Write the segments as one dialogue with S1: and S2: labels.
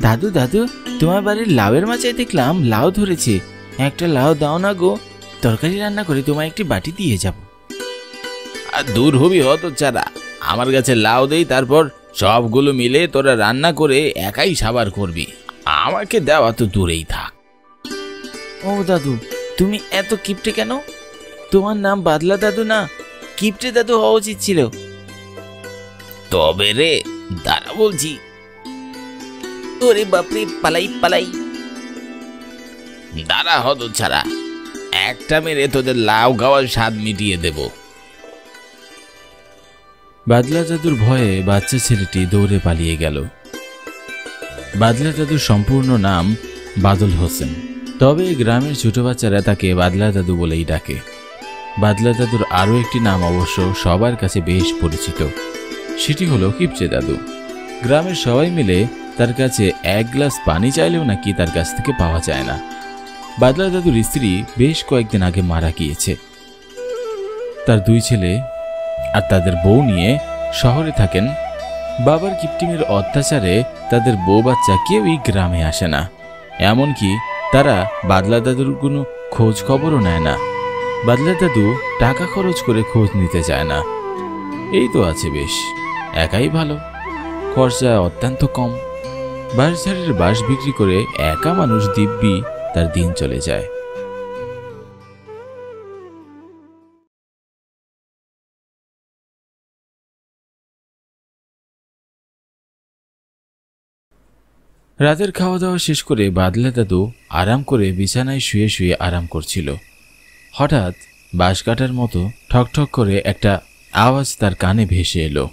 S1: দাদু দাদু, তোমার বাড়ির লাউয়ের মাচায় দেখলাম লাউ ধরেছে, একটা লাউ দাও না গো, তরকারি রান্না করে তোমায় একটি বাটি দিয়ে যাব।
S2: আর দূর হবি হতচ্ছাড়া, আমার কাছে লাউ দেই, তারপর সবগুলো মিলে তোরা রান্না করে একাই সাবার করবি, আমাকে দেওয়া তো দূরেই থাক।
S1: ও দাদু, তুমি এত কিপটে কেন? তোমার নাম বাদলা দাদু না, কিপটে দাদু হওয়া উচিত ছিল।
S2: তবে রে দাঁড়া বলছি।
S1: ওরে বাপরে, পালাই পালাই।
S2: দাঁড়া হতচ্ছাড়া, একটা মেরে তোদের লাউ খাওয়ার স্বাদ মিটিয়ে দেব।
S3: বাদলা দাদুর ভয়ে বাচ্চা ছেলেটি দৌড়ে পালিয়ে গেল। বাদলা দাদুর সম্পূর্ণ নাম বাদল হোসেন, তবে গ্রামের ছোট বাচ্চারা তাকে বাদলা দাদু বলেই ডাকে। বাদলা দাদুর আরও একটি নাম অবশ্য সবার কাছে বেশ পরিচিত, সেটি হলো কিপচে দাদু। গ্রামের সবাই মিলে তার কাছে এক গ্লাস পানি চাইলেও নাকি তার কাছ থেকে পাওয়া যায় না। বাদলা দাদুর স্ত্রী বেশ কয়েকদিন আগে মারা গিয়েছে। তার দুই ছেলে আর তাদের বউ নিয়ে শহরে থাকেন। বাবার কিপটিমের অত্যাচারে তাদের বউ বাচ্চা কেউই গ্রামে আসে না, এমনকি তারা বাদলা দাদুর কোনো খোঁজ খবরও নেয় না। বাদলা দাদু টাকা খরচ করে খোঁজ নিতে চায় না। এই তো আছে বেশ, একাই ভালো, খরচা অত্যন্ত কম। বাঁশঝাড়ের বাঁশ বিক্রি করে একা মানুষ দিব্যি তার দিন চলে যায়। রাতের খাওয়া দাওয়া শেষ করে বাদলা দাদু আরাম করে বিছানায় শুয়ে শুয়ে আরাম করছিল। হঠাৎ বাঁশ কাটার মতো ঠকঠক করে একটা আওয়াজ তার কানে ভেসে এলো।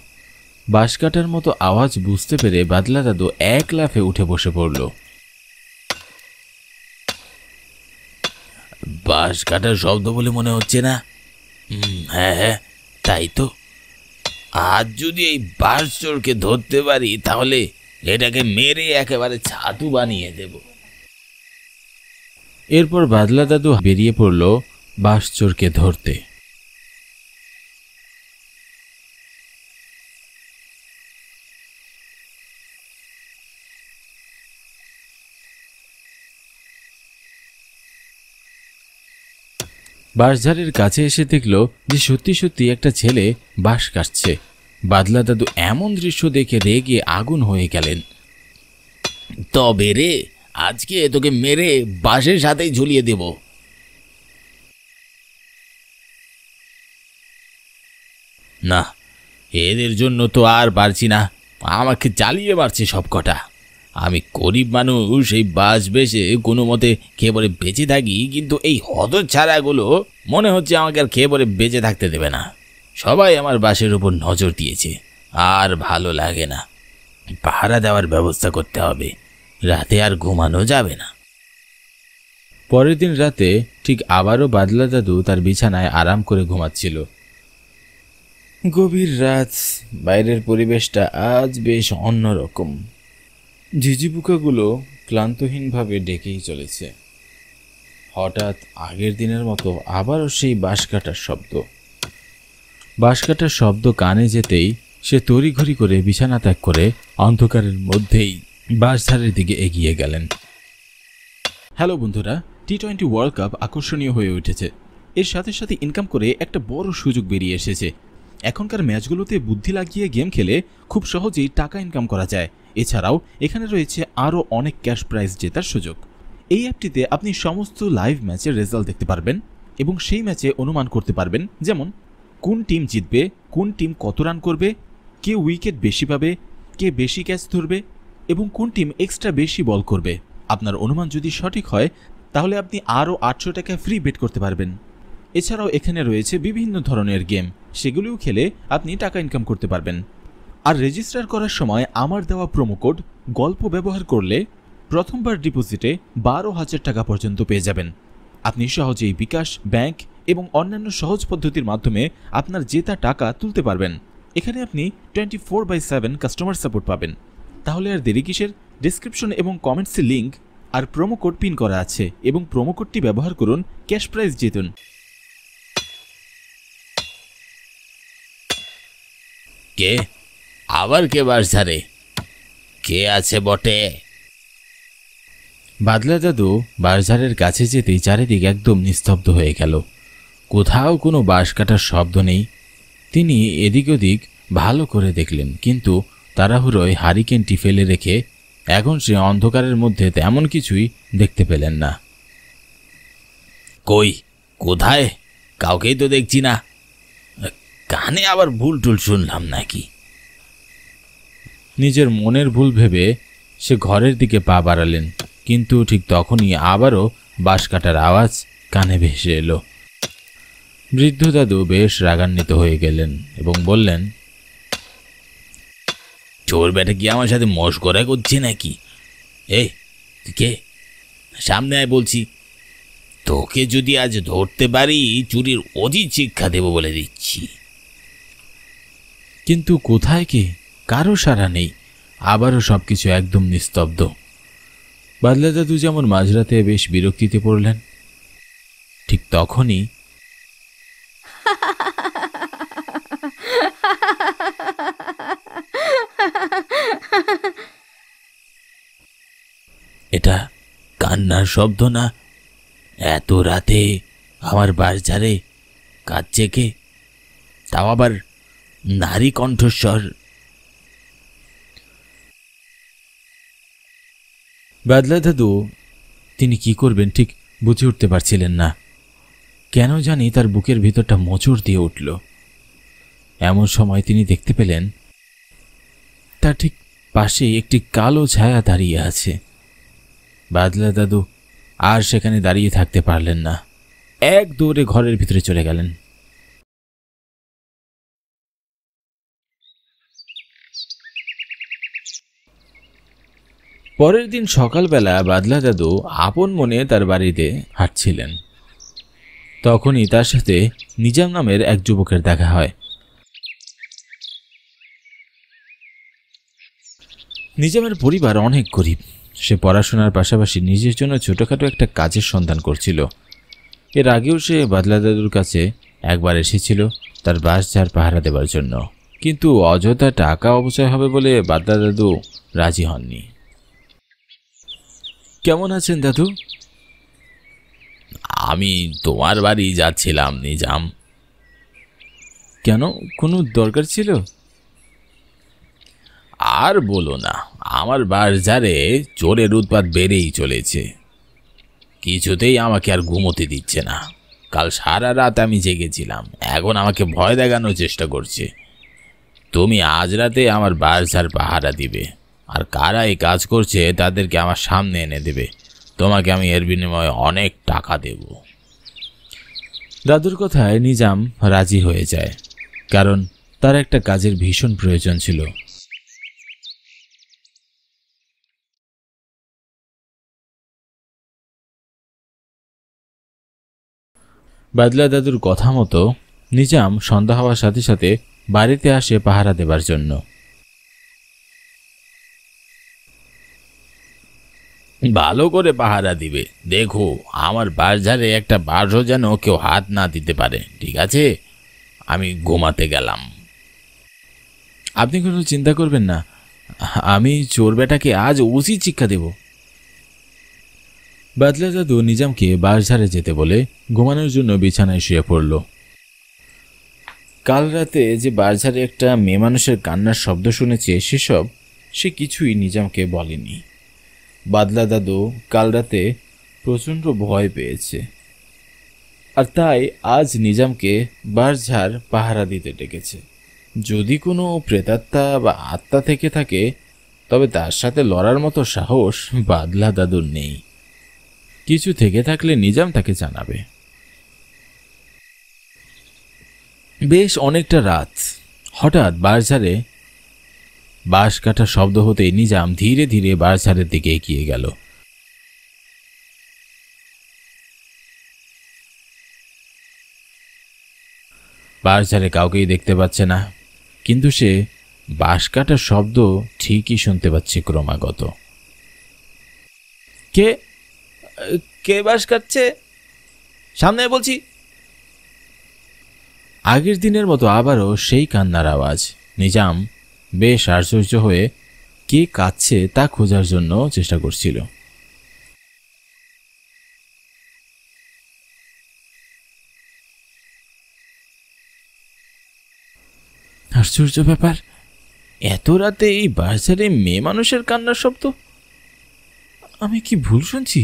S3: বাঁশ কাটার মতো আওয়াজ বুঝতে পেরে বাদলা দাদু এক লাফে উঠে বসে পড়ল।
S2: বাঁশ কাটার শব্দ বলে মনে হচ্ছে না? হ্যাঁ হ্যাঁ, তাই তো। আজ যদি এই বাঁশ চোরকে ধরতে পারি তাহলে এটাকে মেরে একেবারে ছাতু বানিয়ে দেব।
S3: এরপর বাদলা দাদু বেরিয়ে পড়ল বাঁশ চোরকে ধরতে। বাঁশঝাড়ের কাছে এসে দেখল যে সত্যি সত্যি একটা ছেলে বাঁশ কাটছে। বাদলা দাদু এমন দৃশ্য দেখে রেগে আগুন হয়ে গেলেন।
S2: তবে রে, আজকে তোকে মেরে বাঁশের সাথেই ঝুলিয়ে দেব। না, এদের জন্য তো আর পারছি না, আমাকে চালিয়ে মারছে সব কটা। আমি গরিব মানুষ, এই বাঁশ বেশে কোনো মতে খেয়ে পরে বেঁচে থাকি, কিন্তু এই হতচ্ছাড়াগুলো মনে হচ্ছে আমাকে আর খেয়ে পরে বেঁচে থাকতে দেবে না। সবাই আমার বাঁশের উপর নজর দিয়েছে, আর ভালো লাগে না। পাহারা দেওয়ার ব্যবস্থা করতে হবে, রাতে আর ঘুমানো যাবে না।
S3: পরের দিন রাতে ঠিক আবারও বাদলা দাদু তার বিছানায় আরাম করে ঘুমাচ্ছিল। গভীর রাত, বাইরের পরিবেশটা আজ বেশ অন্যরকম। ঝিঝিপোকাগুলো ক্লান্তহীনভাবে ডেকেই চলেছে। হঠাৎ আগের দিনের মতো আবারও সেই বাঁশ কাটার শব্দ। বাঁশ কাটার শব্দ কানে যেতেই সে তড়িঘড়ি করে বিছানা ত্যাগ করে অন্ধকারের মধ্যেই বাঁশঝাড়ের দিকে এগিয়ে গেলেন। হ্যালো বন্ধুরা, টি-20 ওয়ার্ল্ড কাপ আকর্ষণীয় হয়ে উঠেছে। এর সাথে সাথে ইনকাম করে একটা বড় সুযোগ বেরিয়ে এসেছে। এখনকার ম্যাচগুলোতে বুদ্ধি লাগিয়ে গেম খেলে খুব সহজেই টাকা ইনকাম করা যায়। এছাড়াও এখানে রয়েছে আরও অনেক ক্যাশ প্রাইজ জেতার সুযোগ। এই অ্যাপটিতে আপনি সমস্ত লাইভ ম্যাচের রেজাল্ট দেখতে পারবেন এবং সেই ম্যাচে অনুমান করতে পারবেন, যেমন কোন টিম জিতবে, কোন টিম কত রান করবে, কে উইকেট বেশি পাবে, কে বেশি ক্যাচ ধরবে এবং কোন টিম এক্সট্রা বেশি বল করবে। আপনার অনুমান যদি সঠিক হয় তাহলে আপনি আরও 800 টাকা ফ্রি বেট করতে পারবেন। এছাড়াও এখানে রয়েছে বিভিন্ন ধরনের গেম, সেগুলিও খেলে আপনি টাকা ইনকাম করতে পারবেন। আর রেজিস্টার করার সময় আমার দেওয়া প্রোমো কোড গল্প ব্যবহার করলে প্রথমবার ডিপোজিটে 12,000 টাকা পর্যন্ত পেয়ে যাবেন। আপনি সহজেই বিকাশ, ব্যাংক এবং অন্যান্য সহজ পদ্ধতির মাধ্যমে আপনার জেতা টাকা তুলতে পারবেন। এখানে আপনি 24/7 কাস্টমার সাপোর্ট পাবেন। তাহলে আর দেরি কিসের? ডেসক্রিপশন এবং কমেন্টসে লিঙ্ক আর প্রোমো কোড পিন করা আছে এবং প্রোমো কোডটি ব্যবহার করুন, ক্যাশ প্রাইজ জিতুন।
S2: কে? আবার কে বাঁশ ঝাড়ে? কে আছে বটে?
S3: বাদলা দাদু বাঁশঝাড়ের কাছে যেতেই চারিদিক একদম নিস্তব্ধ হয়ে গেল। কোথাও কোনো বাঁশ কাটার শব্দ নেই। তিনি এদিক ওদিক ভালো করে দেখলেন, কিন্তু তাড়াহুড়োয় হারিকেনটি ফেলে রেখে এখন সে অন্ধকারের মধ্যে তেমন কিছুই দেখতে পেলেন না।
S2: কই, কোথায়? কাউকেই তো দেখছি না। কানে আবার ভুল টুল শুনলাম নাকি?
S3: নিজের মনের ভুল ভেবে সে ঘরের দিকে পা বাড়ালেন, কিন্তু ঠিক তখনই আবারও বাঁশ কাটার আওয়াজ কানে ভেসে এলো। বৃদ্ধ দাদু বেশ রাগান্বিত হয়ে গেলেন এবং বললেন,
S2: চোর বেটা কি আমার সাথে মশকরা করছে নাকি? এই তুই কে? সামনে আয় বলছি। তোকে যদি আজ ধরতে পারি চুরির অধিক শিক্ষা দেব বলে দিচ্ছি।
S3: কিন্তু কোথায় কে? কারো সাড়া নেই। আবারও সবকিছু একদম নিস্তব্ধ। বাদলা দাদু যেমন মাঝরাতে বেশ বিরক্তিতে পড়লেন, ঠিক তখনই
S2: এটা কান্নার শব্দ না? এত রাতে আমার বাঁশঝাড়ে কাঁদছে কে? তাও আবার নারী কণ্ঠস্বর।
S3: বাদলা দাদু তিনি কি করবেন ঠিক বুঝে উঠতে পারছিলেন না। কেন জানি তার বুকের ভিতরটা মোচড় দিয়ে উঠল। এমন সময় তিনি দেখতে পেলেন তার ঠিক পাশে একটি কালো ছায়া দাঁড়িয়ে আছে। বাদলা দাদু আর সেখানে দাঁড়িয়ে থাকতে পারলেন না, এক দৌড়ে ঘরের ভিতরে চলে গেলেন। পরের দিন সকালবেলা বাদলা দাদু আপন মনে তার বাড়িতে হাঁটছিলেন। তখনই তার সাথে নিজাম নামের এক যুবকের দেখা হয়। নিজামের পরিবার অনেক গরিব। সে পড়াশোনার পাশাপাশি নিজের জন্য ছোটখাটো একটা কাজের সন্ধান করছিল। এর আগেও সে বাদলা দাদুর কাছে একবার এসেছিল তার বাঁশঝাড় পাহারা দেবার জন্য, কিন্তু অযথা টাকা অপচয় হবে বলে বাদলা দাদু রাজি হননি। কেমন আছেন দাদু?
S2: আমি তোমার বাড়ি যাচ্ছিলাম নিজাম।
S3: কেন, কোনো দরকার ছিল?
S2: আর বলো না, আমার বাঁশঝাড়ে চোরের উৎপাত বেড়েই চলেছে। কিছুতেই আমাকে আর ঘুমোতে দিচ্ছে না। কাল সারা রাত আমি জেগেছিলাম, এখন আমাকে ভয় দেখানোর চেষ্টা করছে। তুমি আজ রাতে আমার বাঁশঝাড় পাহারা দিবে, আর কারা এই কাজ করছে তাদেরকে আমার সামনে এনে দেবে। তোমাকে আমি এর বিনিময়ে অনেক টাকা দেব।
S3: দাদুর কথায় নিজাম রাজি হয়ে যায়, কারণ তার একটা কাজের ভীষণ প্রয়োজন ছিল। বাদলা দাদুর কথা মতো নিজাম সন্ধ্যা হওয়ার সাথে সাথে বাড়িতে আসে পাহারা দেবার জন্য।
S2: ভালো করে পাহারা দিবে, দেখো আমার বাঁশঝাড়ে একটা বাঁশও যেন কেউ হাত না দিতে পারে, ঠিক আছে? আমি ঘুমাতে গেলাম।
S3: আপনি কোনো চিন্তা করবেন না, আমি চোর বেটাকে আজ উচিত শিক্ষা দেব। বাদলা দাদু নিজামকে বাঁশঝাড়ে যেতে বলে ঘুমানোর জন্য বিছানায় শুয়ে পড়ল। কাল রাতে যে বাঁশঝাড়ে একটা মেয়ে মানুষের কান্নার শব্দ শুনেছে সেসব সে কিছুই নিজামকে বলেনি। বাদলা দাদু কাল রাতে প্রচণ্ড ভয় পেয়েছে, আর তাই আজ নিজামকে বাঁশঝাড় পাহারা দিতে ডেকেছে। যদি কোনো প্রেতাত্মা বা আত্মা থেকে থাকে তবে তার সাথে লড়ার মতো সাহস বাদলা দাদুর নেই। কিছু থেকে থাকলে নিজাম তাকে জানাবে। বেশ অনেকটা রাত, হঠাৎ বাঁশঝাড়ে বাঁশ কাটার শব্দ হতেই নিজাম ধীরে ধীরে বাঁশঝাড়ের দিকে এগিয়ে গেল। বাঁশঝাড়ে কাউকেই দেখতে পাচ্ছে না, কিন্তু সে বাঁশ কাটার শব্দ ঠিকই শুনতে পাচ্ছে ক্রমাগত। কে কে বাঁশ কাটছে? সামনে বলছি। আগের দিনের মতো আবারও সেই কান্নার আওয়াজ। নিজাম বেশ আশ্চর্য হয়ে কে কাঁদছে তা খোঁজার জন্য চেষ্টা করছিল।
S1: আশ্চর্য ব্যাপার, এত রাতে এই বাজারে মেয়ে মানুষের কান্নার শব্দ! আমি কি ভুল শুনছি?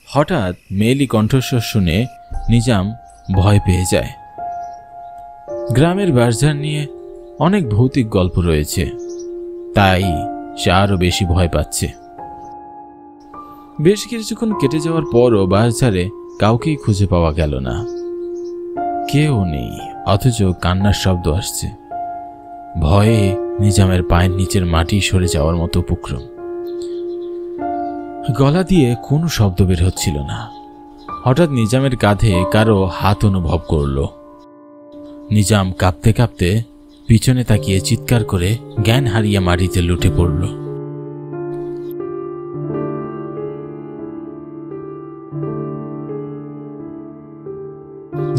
S3: হঠাৎ মেয়েলি কণ্ঠস্বর শুনে নিজাম ভয় পেয়ে যায়। গ্রামের বাজার নিয়ে অনেক ভৌতিক গল্প রয়েছে, তাই সে আরো বেশি ভয় পাচ্ছে। বেশ কিছুক্ষণ কেটে যাওয়ার পরও বাজারে কাউকেই খুঁজে পাওয়া গেল না। কেউ নেই, অথচ কান্নার শব্দ আসছে। ভয়ে নিজামের পায়ের নিচের মাটি সরে যাওয়ার মতো উপক্রম। গলা দিয়ে কোনো শব্দ বের হচ্ছিল না। হঠাৎ নিজামের কাঁধে কারো হাত অনুভব করল। নিজাম কাঁপতে কাঁপতে পিছনে তাকিয়ে চিৎকার করে জ্ঞান হারিয়ে মাটিতে লুটে পড়ল।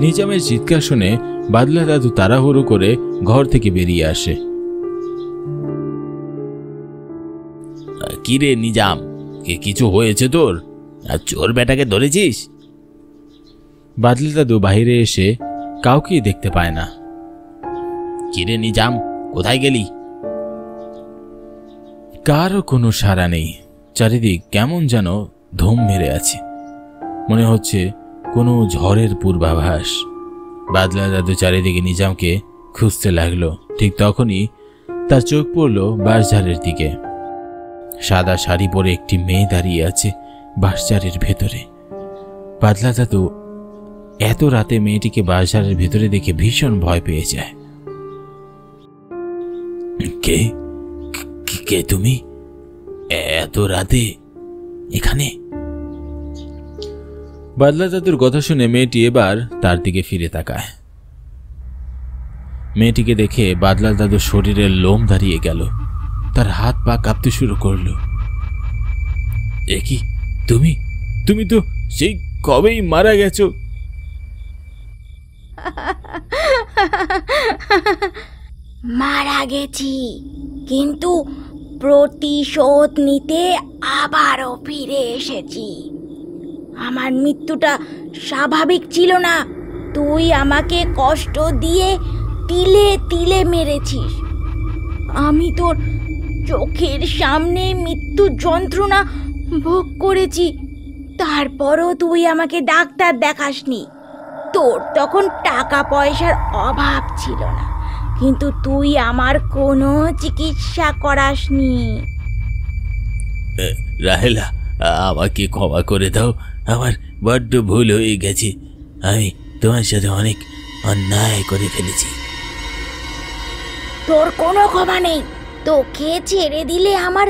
S3: নিজামের চিৎকার শুনে বাদলা দাদু তাড়াহুড়ো করে ঘর থেকে বেরিয়ে আসে।
S2: কি রে নিজাম, কিছু হয়েছে তোর? আর চোর বেটাকে ধরেছিস?
S3: বাদলা দাদু বাইরে এসে কাউকেই দেখতে পায় না।
S2: কি রে নিজাম, কোথায় গেলি?
S3: কারও কোনো সাড়া নেই। চারিদিক কেমন যেন ধুম মেরে আছে, মনে হচ্ছে কোনো ঝড়ের পূর্বাভাস। বাদলা দাদু চারিদিকে নিজামকে খুঁজতে লাগলো। ঠিক তখনই তার চোখ পড়ল বাঁশঝাড়ের দিকে। সাদা শাড়ি পরে একটি মেয়ে দাঁড়িয়ে আছে বাঁশঝাড়ের ভেতরে। বাদলা দাদু এত রাতে মেয়েটিকে বাঁশঝাড়ের ভেতরে দেখে ভীষণ ভয় পেয়ে যায়। কে কে তুমি এত রাতে এখানে? বাদলা দাদুর কথা শুনে মেয়েটি এবার তার দিকে ফিরে তাকায়। মেয়েটিকে দেখে বাদলা দাদুর শরীরের লোম দাঁড়িয়ে গেল। তার হাত পা কাঁপতে শুরু করল। এ কি, তুমি তুমি তো সেই কবেই মারা গেছো।
S4: মারা গেছি, কিন্তু প্রতিশোধ নিতে আবারও ফিরে এসেছি। আমার মৃত্যুটা স্বাভাবিক ছিল না। তুই আমাকে কষ্ট দিয়ে তিলে তিলে মেরেছিস। আমি তোর চোখের সামনে মৃত্যু যন্ত্রণা ভোগ করেছি, তারপরও তুই আমাকে ডাক্তার দেখাসনি। তোর তখন টাকা পয়সার অভাব ছিল না, কিন্তু তুই আমার কোনো চিকিৎসা করাসনি।
S2: রাহেলা, আমাকে ক্ষমা করে দাও। আমার বড্ড ভুল হয়ে গেছে। আমি তোমার সাথে অনেক অন্যায় করে ফেলেছি।
S4: তোর কোনো ক্ষমা নেই। তোকে ছেড়ে দিলে আমার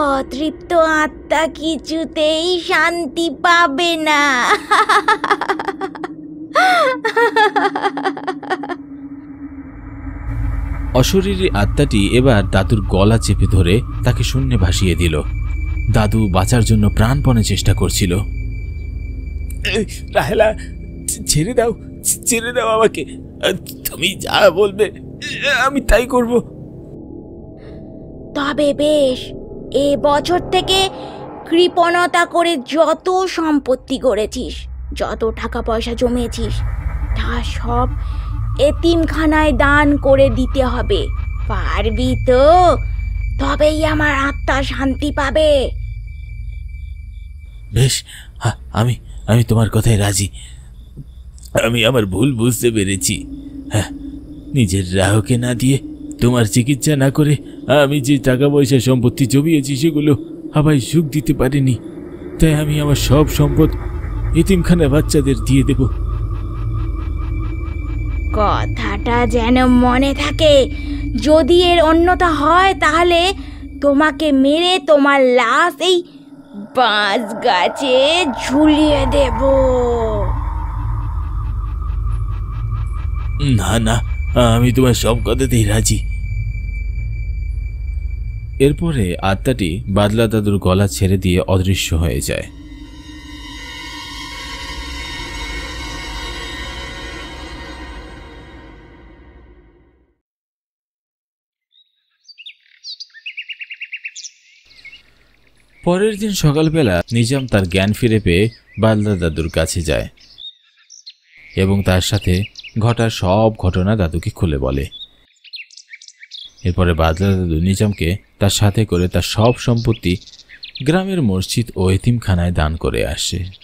S4: অতৃপ্ত আত্মা কিছুতেই শান্তি পাবে না।
S3: অশরীরী আত্মাটি এবার দাদুর গলা চেপে ধরে তাকে শূন্যে ভাসিয়ে দিল। দাদু বাঁচার জন্য প্রাণপণে চেষ্টা করছিল।
S2: রাহেলা, ছেড়ে দাও, ছেড়ে দাও আমাকে। তুমি যা বলবে আমি তাই করব।
S4: তবে বেশ, এ বছর থেকে কৃপণতা করে যত সম্পত্তি গড়েছিস, যত টাকা পয়সা জমিয়েছিস, তা সব এতিমখানায় দান করে দিতে হবে। পারবি তো? তবেই আমার আত্মা শান্তি পাবে।
S2: বেশ, আমি আমি তোমার কথায় রাজি। আমি আমার ভুল বুঝতে পেরেছি। হ্যাঁ, নিজের রাহকে না দিয়ে, তোমার চিকিৎসা না করে আমি যে টাকা পয়সা সম্পত্তি জমিয়েছি সেগুলো আমায় সুখ দিতে পারিনি। তাই আমি আমার সব সম্পদ এতিমখানা বাচ্চাদের দিয়ে দেব।
S4: কথাটা যেন মনে থাকে। যদি এর অন্যতা হয়, তাহলে তোমাকে মেরে তোমার লাশ এই বাঁশ গাছে ঝুলিয়ে দেব।
S2: না না, আমি তোমার সব কথাতেই রাজি।
S3: এরপরে আত্মাটি বাদলা দাদুর গলা ছেড়ে দিয়ে অদৃশ্য হয়ে যায়। পরের দিন সকালবেলা নিজাম তার জ্ঞান ফিরে পেয়ে বাদলা দাদুর কাছে যায় এবং তার সাথে ঘটা সব ঘটনা দাদুকে খুলে বলে। এরপরে বাদলা দাদু নিজামকে তার সাথে করে তার সব সম্পত্তি গ্রামের মসজিদ ও এতিমখানায় দান করে আসে।